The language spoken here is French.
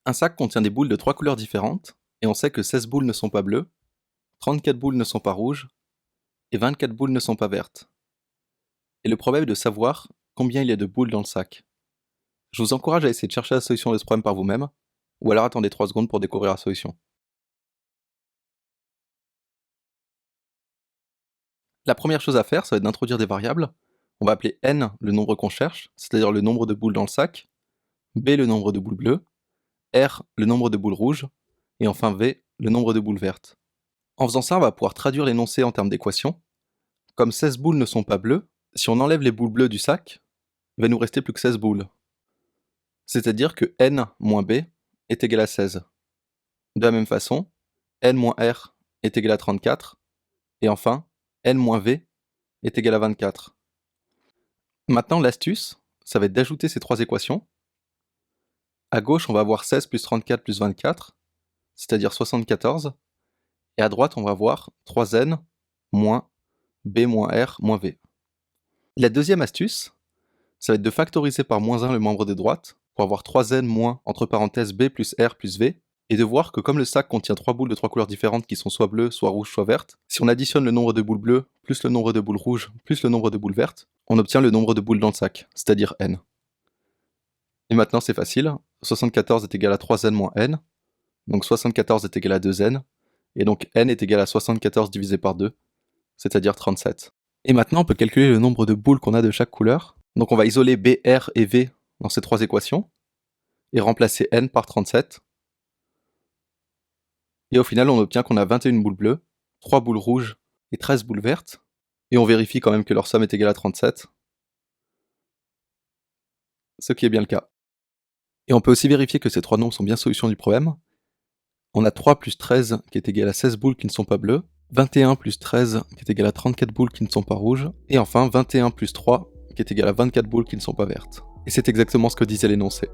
Un sac contient des boules de 3 couleurs différentes, et on sait que 16 boules ne sont pas bleues, 34 boules ne sont pas rouges, et 24 boules ne sont pas vertes. Et le problème est de savoir combien il y a de boules dans le sac. Je vous encourage à essayer de chercher la solution de ce problème par vous-même, ou alors attendez 3 secondes pour découvrir la solution. La première chose à faire, ça va être d'introduire des variables. On va appeler n le nombre qu'on cherche, c'est-à-dire le nombre de boules dans le sac, b le nombre de boules bleues, r le nombre de boules rouges, et enfin v le nombre de boules vertes. En faisant ça, on va pouvoir traduire l'énoncé en termes d'équation. Comme 16 boules ne sont pas bleues, si on enlève les boules bleues du sac, il va nous rester plus que 16 boules. C'est-à-dire que n moins b est égal à 16. De la même façon, n moins r est égal à 34, et enfin, n moins v est égal à 24. Maintenant, l'astuce, ça va être d'ajouter ces trois équations. À gauche, on va avoir 16 plus 34 plus 24, c'est-à-dire 74, et à droite, on va avoir 3n moins b moins r moins v. La deuxième astuce, ça va être de factoriser par moins 1 le membre de droite, pour avoir 3n moins, entre parenthèses, b plus r plus v, et de voir que comme le sac contient 3 boules de 3 couleurs différentes qui sont soit bleues, soit rouges, soit vertes, si on additionne le nombre de boules bleues, plus le nombre de boules rouges, plus le nombre de boules vertes, on obtient le nombre de boules dans le sac, c'est-à-dire n. Et maintenant c'est facile, 74 est égal à 3n moins n, donc 74 est égal à 2n, et donc n est égal à 74 divisé par 2, c'est-à-dire 37. Et maintenant on peut calculer le nombre de boules qu'on a de chaque couleur, donc on va isoler b, r et v dans ces trois équations, et remplacer n par 37, et au final on obtient qu'on a 21 boules bleues, 3 boules rouges et 13 boules vertes, et on vérifie quand même que leur somme est égale à 37, ce qui est bien le cas. Et on peut aussi vérifier que ces trois nombres sont bien solutions du problème. On a 3 plus 13 qui est égal à 16 boules qui ne sont pas bleues, 21 plus 13 qui est égal à 34 boules qui ne sont pas rouges, et enfin 21 plus 3 qui est égal à 24 boules qui ne sont pas vertes. Et c'est exactement ce que disait l'énoncé.